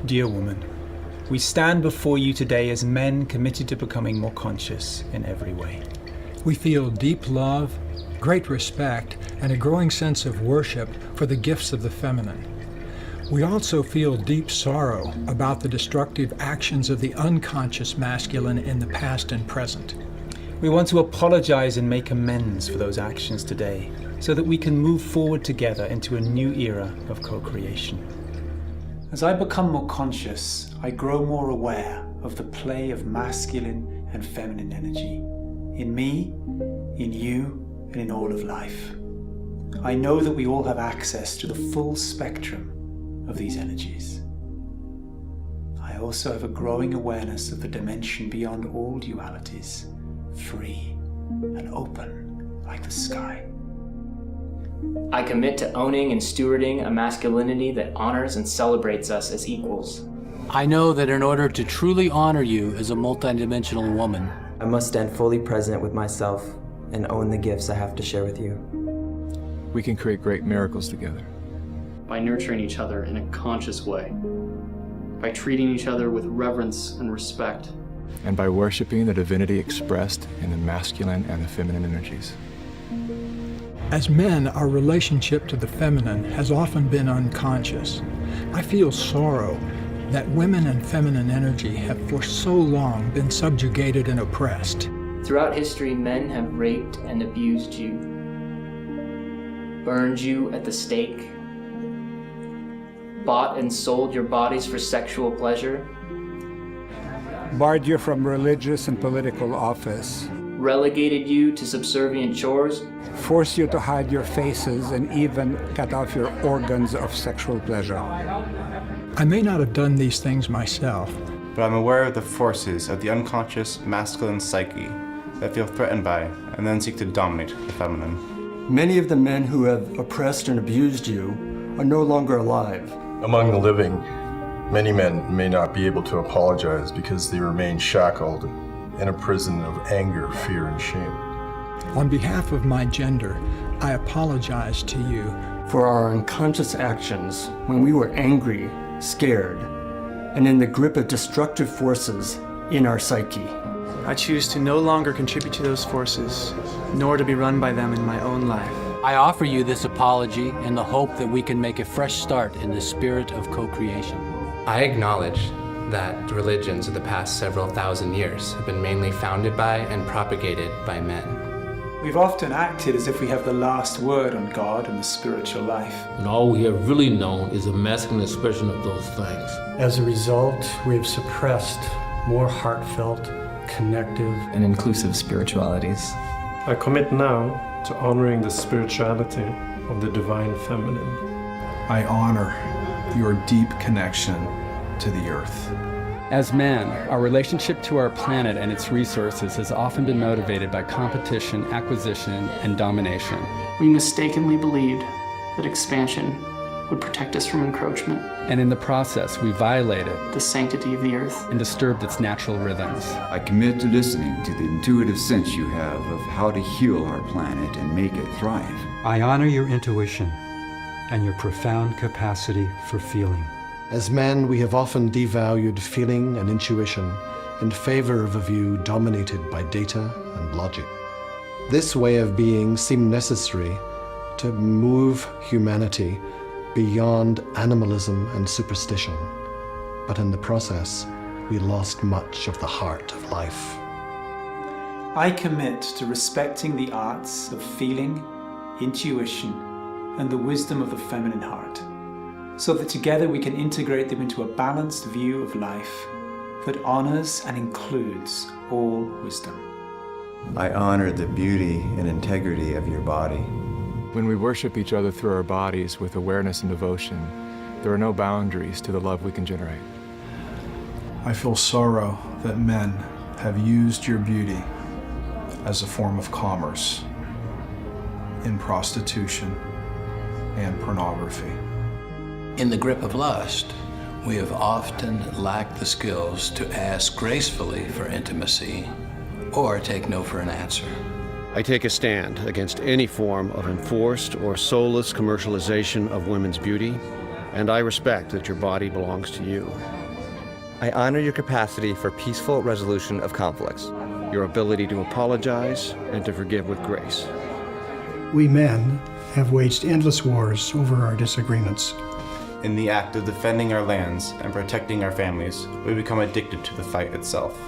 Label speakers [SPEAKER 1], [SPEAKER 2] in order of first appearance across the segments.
[SPEAKER 1] Dear woman, we stand before you today as men committed to becoming more conscious in every way.
[SPEAKER 2] We feel deep love, great respect, and a growing sense of worship for the gifts of the feminine. We also feel deep sorrow about the destructive actions of the unconscious masculine in the past and present.
[SPEAKER 1] We want to apologize and make amends for those actions today, so that we can move forward together into a new era of co-creation. As I become more conscious, I grow more aware of the play of masculine and feminine energy in me, in you, and in all of life. I know that we all have access to the full spectrum of these energies. I also have a growing awareness of the dimension beyond all dualities, free and open like the sky.
[SPEAKER 3] I commit to owning and stewarding a masculinity that honors and celebrates us as equals.
[SPEAKER 4] I know that in order to truly honor you as a multidimensional woman,
[SPEAKER 5] I must stand fully present with myself and own the gifts I have to share with you.
[SPEAKER 6] We can create great miracles together.
[SPEAKER 7] By nurturing each other in a conscious way, by treating each other with reverence and respect,
[SPEAKER 6] And by worshiping the divinity expressed in the masculine and the feminine energies.
[SPEAKER 2] As men, our relationship to the feminine has often been unconscious. I feel sorrow that women and feminine energy have for so long been subjugated and oppressed.
[SPEAKER 3] Throughout history, men have raped and abused you, burned you at the stake, bought and sold your bodies for sexual pleasure,
[SPEAKER 8] barred you from religious and political office,
[SPEAKER 3] relegated you to subservient chores,
[SPEAKER 8] forced you to hide your faces, and even cut off your organs of sexual pleasure.
[SPEAKER 2] I may not have done these things myself,
[SPEAKER 9] but I'm aware of the forces of the unconscious masculine psyche that feel threatened by and then seek to dominate the feminine.
[SPEAKER 10] Many of the men who have oppressed and abused you are no longer alive.
[SPEAKER 11] Among the living, many men may not be able to apologize because they remain shackled in a prison of anger, fear, and shame.
[SPEAKER 2] On behalf of my gender, I apologize to you
[SPEAKER 10] for our unconscious actions when we were angry, scared, and in the grip of destructive forces in our psyche.
[SPEAKER 12] I choose to no longer contribute to those forces, nor to be run by them in my own life.
[SPEAKER 4] I offer you this apology in the hope that we can make a fresh start in the spirit of co-creation.
[SPEAKER 13] I acknowledge that religions of the past several thousand years have been mainly founded by and propagated by men.
[SPEAKER 1] We've often acted as if we have the last word on God and the spiritual life.
[SPEAKER 14] And all we have really known is a masculine expression of those things.
[SPEAKER 10] As a result, we've suppressed more heartfelt, connective,
[SPEAKER 5] and inclusive spiritualities.
[SPEAKER 15] I commit now to honoring the spirituality of the divine feminine.
[SPEAKER 16] I honor your deep connection to the earth.
[SPEAKER 17] As men, our relationship to our planet and its resources has often been motivated by competition, acquisition, and domination.
[SPEAKER 7] We mistakenly believed that expansion would protect us from encroachment.
[SPEAKER 17] And in the process, we violated
[SPEAKER 7] the sanctity of the earth
[SPEAKER 17] and disturbed its natural rhythms.
[SPEAKER 18] I commit to listening to the intuitive sense you have of how to heal our planet and make it thrive.
[SPEAKER 19] I honor your intuition and your profound capacity for feeling.
[SPEAKER 20] As men, we have often devalued feeling and intuition in favor of a view dominated by data and logic. This way of being seemed necessary to move humanity beyond animalism and superstition, but in the process, we lost much of the heart of life.
[SPEAKER 1] I commit to respecting the arts of feeling, intuition, and the wisdom of the feminine heart, so that together we can integrate them into a balanced view of life that honors and includes all wisdom.
[SPEAKER 6] I honor the beauty and integrity of your body. When we worship each other through our bodies with awareness and devotion, there are no boundaries to the love we can generate.
[SPEAKER 16] I feel sorrow that men have used your beauty as a form of commerce in prostitution and pornography.
[SPEAKER 4] In the grip of lust, we have often lacked the skills to ask gracefully for intimacy or take no for an answer.
[SPEAKER 5] I take a stand against any form of enforced or soulless commercialization of women's beauty, and I respect that your body belongs to you.
[SPEAKER 21] I honor your capacity for peaceful resolution of conflicts, your ability to apologize and to forgive with grace.
[SPEAKER 22] We men have waged endless wars over our disagreements.
[SPEAKER 9] In the act of defending our lands and protecting our families, we become addicted to the fight itself.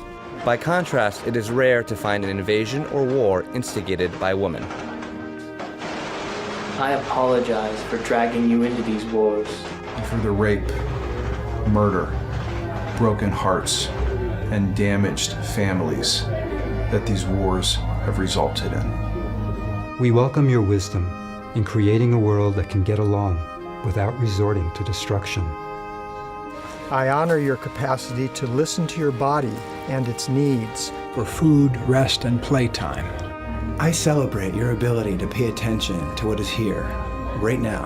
[SPEAKER 21] By contrast, it is rare to find an invasion or war instigated by women.
[SPEAKER 3] I apologize for dragging you into these wars.
[SPEAKER 16] For the rape, murder, broken hearts, and damaged families that these wars have resulted in.
[SPEAKER 19] We welcome your wisdom in creating a world that can get along without resorting to destruction.
[SPEAKER 23] I honor your capacity to listen to your body and its needs.
[SPEAKER 2] For food, rest, and playtime.
[SPEAKER 24] I celebrate your ability to pay attention to what is here, right now.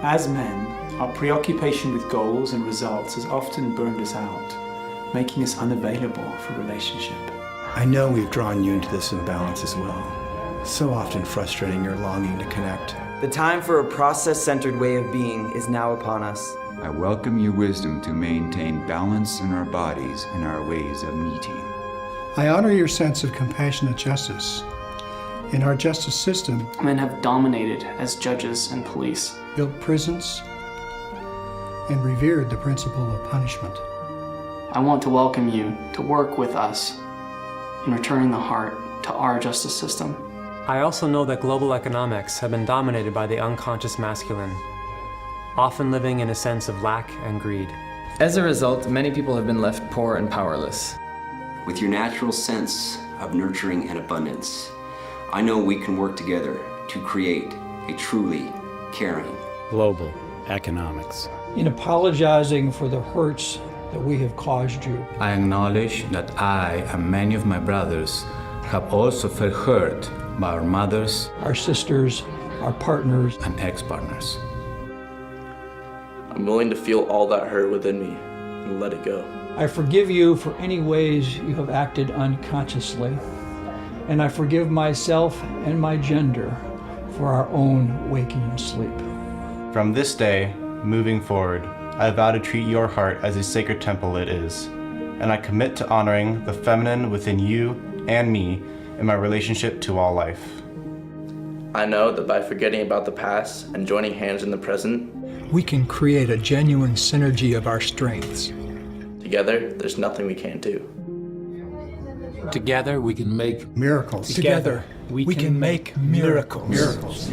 [SPEAKER 1] As men, our preoccupation with goals and results has often burned us out, making us unavailable for relationship.
[SPEAKER 24] I know we've drawn you into this imbalance as well, so often frustrating your longing to connect.
[SPEAKER 5] The time for a process-centered way of being is now upon us.
[SPEAKER 18] I welcome your wisdom to maintain balance in our bodies and our ways of meeting.
[SPEAKER 22] I honor your sense of compassionate justice. In our justice system,
[SPEAKER 7] men have dominated as judges and police,
[SPEAKER 22] built prisons, and revered the principle of punishment.
[SPEAKER 7] I want to welcome you to work with us in returning the heart to our justice system.
[SPEAKER 25] I also know that global economics have been dominated by the unconscious masculine, often living in a sense of lack and greed.
[SPEAKER 26] As a result, many people have been left poor and powerless.
[SPEAKER 27] With your natural sense of nurturing and abundance, I know we can work together to create a truly caring
[SPEAKER 28] global economics.
[SPEAKER 29] In apologizing for the hurts that we have caused you,
[SPEAKER 28] I acknowledge that I and many of my brothers have also felt hurt by our mothers,
[SPEAKER 29] our sisters, our partners,
[SPEAKER 28] and ex-partners.
[SPEAKER 30] I'm willing to feel all that hurt within me and let it go.
[SPEAKER 29] I forgive you for any ways you have acted unconsciously, and I forgive myself and my gender for our own waking and sleep.
[SPEAKER 9] From this day, moving forward, I vow to treat your heart as a sacred temple it is, and I commit to honoring the feminine within you and me in my relationship to all life.
[SPEAKER 30] I know that by forgetting about the past and joining hands in the present,
[SPEAKER 2] we can create a genuine synergy of our strengths.
[SPEAKER 30] Together, there's nothing we can't do.
[SPEAKER 28] Together, we can make
[SPEAKER 2] miracles.
[SPEAKER 1] Together, we can make miracles.
[SPEAKER 2] Miracles.